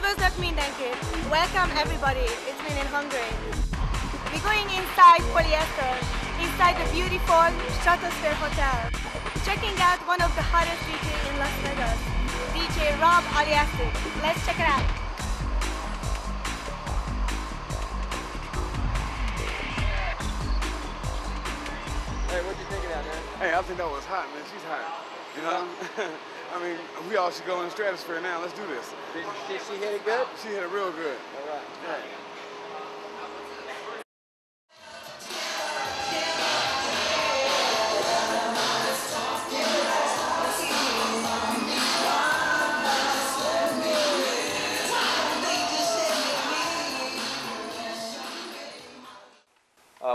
Üdvözlök mindenkit! Welcome everybody! It's been in Hungary. We're going inside Polyester, inside the beautiful Stratosphere Hotel, checking out one of the hottest DJs in Las Vegas, DJ Olesyk. Let's check it out. Hey, what you thinking out there? Hey, I think that was hot, man. She's hot. You know? I mean, we all should go in the stratosphere now. Let's do this. Did she hit it good? She hit it real good. All right. Yeah.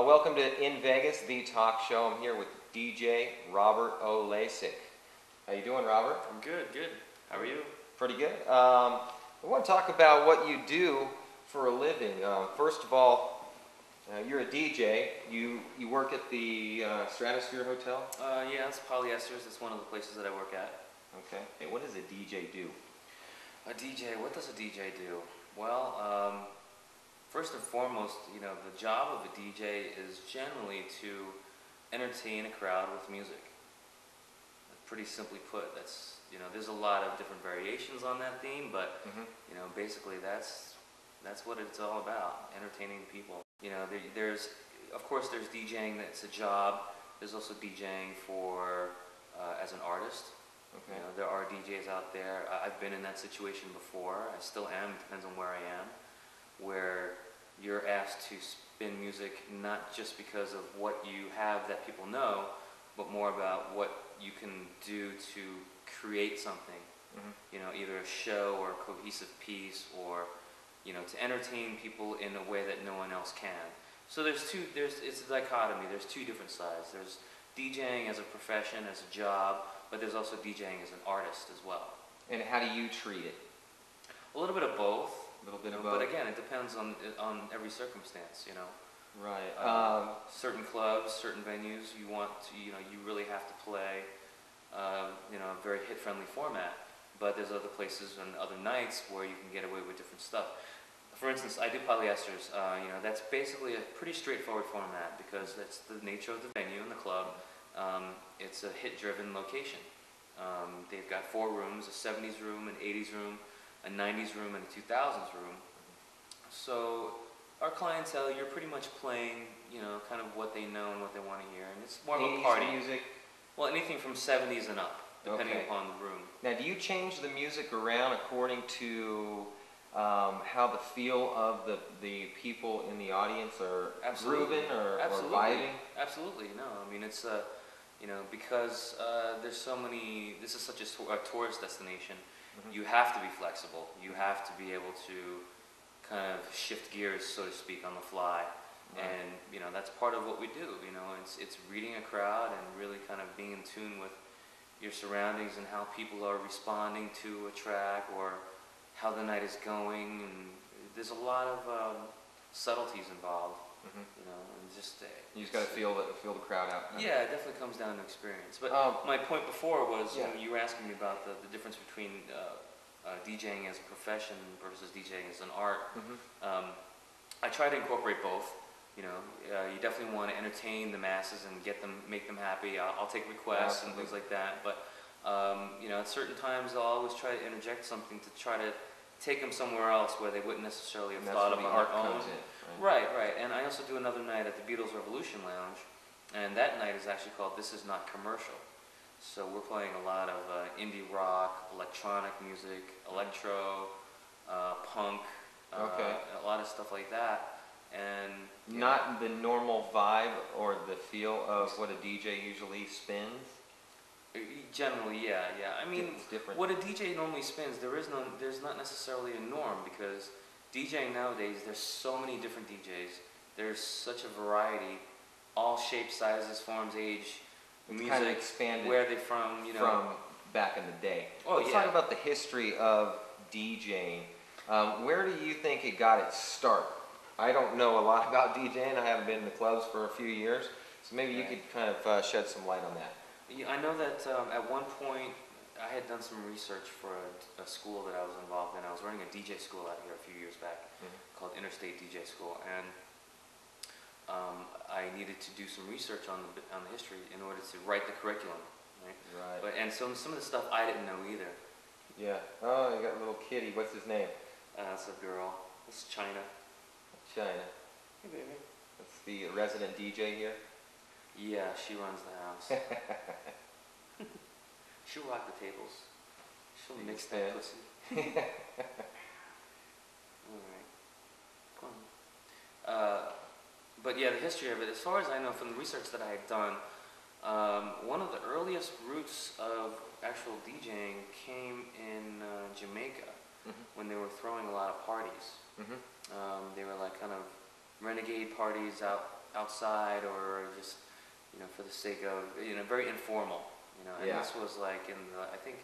Welcome to In Vegas, the talk show. I'm here with DJ Robert Olesyk. How you doing, Robert? I'm good, good. How are you? Pretty good. I want to talk about what you do for a living. First of all, you're a DJ. You work at the Stratosphere Hotel? Yeah, it's Polyesters. It's one of the places that I work at. Okay. Hey, what does a DJ do? A DJ, what does a DJ do? Well, first and foremost, you know, the job of a DJ is generally to entertain a crowd with music. Pretty simply put, that's, you know, there's a lot of different variations on that theme, but, you know, basically that's what it's all about, entertaining people. You know, of course there's DJing that's a job. There's also DJing for, as an artist. Okay. You know, there are DJs out there. I've been in that situation before. I still am, depends on where I am, where you're asked to spin music not just because of what you have that people know, but more about what you can do to create something. You know, either a show or a cohesive piece, or, you know, to entertain people in a way that no one else can. So it's a dichotomy. There's two different sides. There's DJing as a profession, as a job, but there's also DJing as an artist as well. And how do you treat it? A little bit of both. A little bit of both. But again, it depends on every circumstance, you know. Right. Certain clubs, certain venues, you really have to play, you know, a very hit-friendly format. But there's other places and other nights where you can get away with different stuff. For instance, I do Polyesters. You know, that's basically a pretty straightforward format because that's the nature of the venue and the club. It's a hit-driven location. They've got 4 rooms: a 70s room, an 80s room, a 90s room, and a 2000s room. So our clientele, you're pretty much playing, you know, kind of what they know and what they want to hear, and it's more of a party. Music? Well, anything from 70s and up, depending upon the room. Now, do you change the music around according to how the feel of the people in the audience are grooving or vibing? Absolutely, no. I mean, it's you know, because there's so many. This is such a tourist destination. You have to be flexible. You have to be able to kind of shift gears, so to speak, on the fly. Right. And, you know, that's part of what we do. You know, it's reading a crowd and really kind of being in tune with your surroundings and how people are responding to a track or how the night is going. And there's a lot of subtleties involved. You know, and just you just got to feel the crowd out. Yeah, it definitely comes down to experience. But my point before was when you were asking me about the difference between DJing as a profession versus DJing as an art. I try to incorporate both. You know, you definitely want to entertain the masses and make them happy. I'll take requests and things like that. But you know, at certain times I'll always try to interject something to try to take them somewhere else where they wouldn't necessarily have thought of on their own. Right, right. And I also do another night at the Beatles Revolution Lounge, and that night is actually called This Is Not Commercial. So we're playing a lot of indie rock, electronic music, electro, punk, a lot of stuff like that. And not the normal vibe or the feel of what a DJ usually spins? Generally, yeah. I mean, it's different. What a DJ normally spins, there's not necessarily a norm, because DJing nowadays, there's so many different DJs. There's such a variety, all shapes, sizes, forms, age, music, kind of expanded where they're from, you know. From back in the day. Let's talk about the history of DJing. Where do you think it got its start? I don't know a lot about DJing. I haven't been in the clubs for a few years, so maybe you could kind of shed some light on that. Yeah, I know that at one point, I had done some research for a school that I was involved in. I was running a DJ school out here a few years back called Interstate DJ School, and I needed to do some research on the history in order to write the curriculum. Right. Right. And so some of the stuff I didn't know either. Yeah. Oh, you got a little kitty. What's his name? It's a girl. It's China. China. Hey, baby. That's the resident DJ here. Yeah, she runs the house. She'll rock the tables. She'll mix that pussy. Alright. Come on. But yeah, the history of it, as far as I know from the research that I had done, one of the earliest roots of actual DJing came in Jamaica when they were throwing a lot of parties. They were like kind of renegade parties outside, or just, you know, for the sake of, you know, very informal, you know. And this was like in the, I think,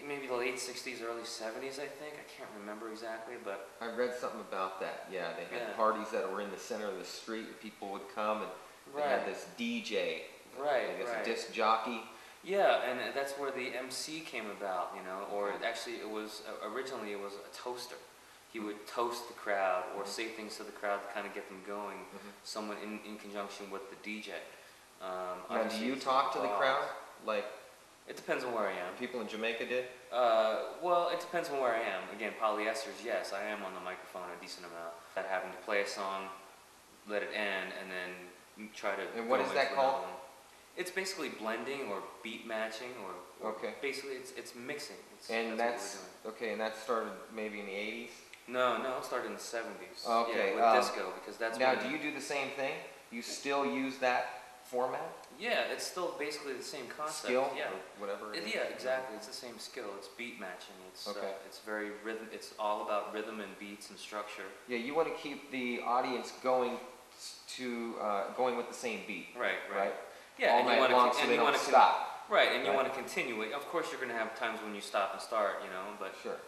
maybe the late 60s, early 70s, I think. I can't remember exactly, but... I read something about that, yeah. They had parties that were in the center of the street, and people would come, and they had this DJ, I guess a disc jockey. Yeah, and that's where the MC came about, you know, or actually it was, originally it was a toaster. He would toast the crowd or say things to the crowd to kind of get them going, someone in conjunction with the DJ. Now, do you talk to the crowd? Like, it depends on where I am. People in Jamaica did? Well, it depends on where I am. Again, polyesters, yes, I am on the microphone a decent amount. That having to play a song, let it end, and then try to... And what is that called? It's basically blending or beat matching, or basically it's mixing. And that's okay. And that started maybe in the 80s. No, it started in the 70s. Okay, yeah, with disco, because that's now. Do you do the same thing? You still use that format? Yeah, it's still basically the same concept. Skill, yeah, or whatever. Yeah, exactly. It's the same skill. It's beat matching. It's it's very rhythm. It's all about rhythm and beats and structure. Yeah, you want to keep the audience going with the same beat. Right. Yeah, all night long, so they don't stop. Right, and you want to continue it. Of course, you're going to have times when you stop and start, you know, but sure.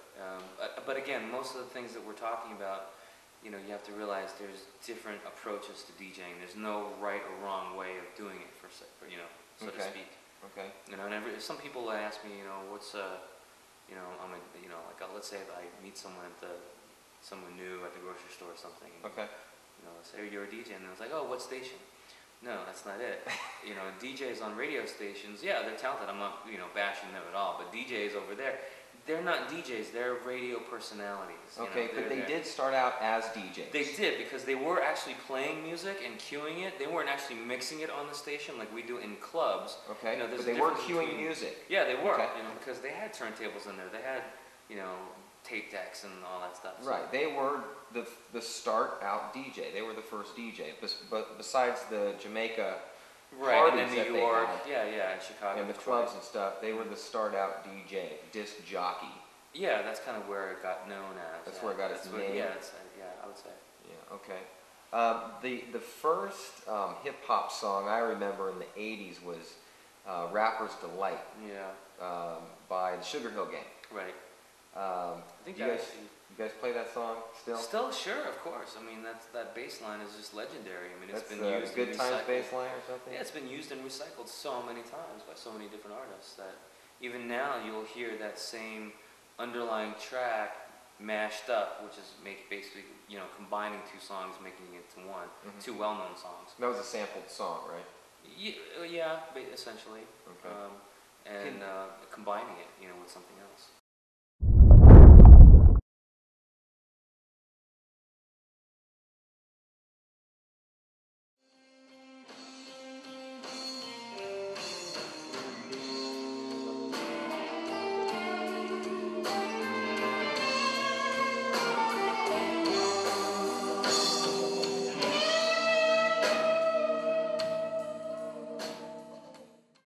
But again, most of the things that we're talking about, you know, you have to realize there's different approaches to DJing. There's no right or wrong way of doing it, so to speak. Okay. You know, and some people ask me, you know, what's you know, like let's say if I meet someone new at the grocery store or something. Okay. You know, let's say you're a DJ, and it's like, oh, what station? No, that's not it. You know, DJs on radio stations, yeah, they're talented. I'm not, you know, bashing them at all. But DJs over there, they're not DJs. They're radio personalities. Okay, but they did start out as DJs. They did, because they were actually playing music and cueing it. They weren't actually mixing it on the station like we do in clubs. Okay, you know, but they were cueing music. Yeah, they were. You know, because they had turntables in there. They had, you know, tape decks and all that stuff. So. Right, they were the start out DJ. They were the first DJ. But besides the Jamaica parties and then New York, and Chicago, and the clubs and stuff, they were the start out DJ, disc jockey. Yeah, that's kind of where it got known as. That's where it got its name. Yeah, I would say. Yeah, okay. The first hip hop song I remember in the '80s was "Rapper's Delight." Yeah. By the Sugar Hill Gang. Right. I think you guys play that song still? Still, sure, of course. I mean, that bass line is just legendary. I mean, it's been used. Good Times bass line or something? Yeah, it's been used and recycled so many times by so many different artists that even now you'll hear that same underlying track mashed up, which is basically, you know, combining two songs, making it to one, two well-known songs. That was a sampled song, right? Yeah, essentially. Okay. And combining it, you know, with something else.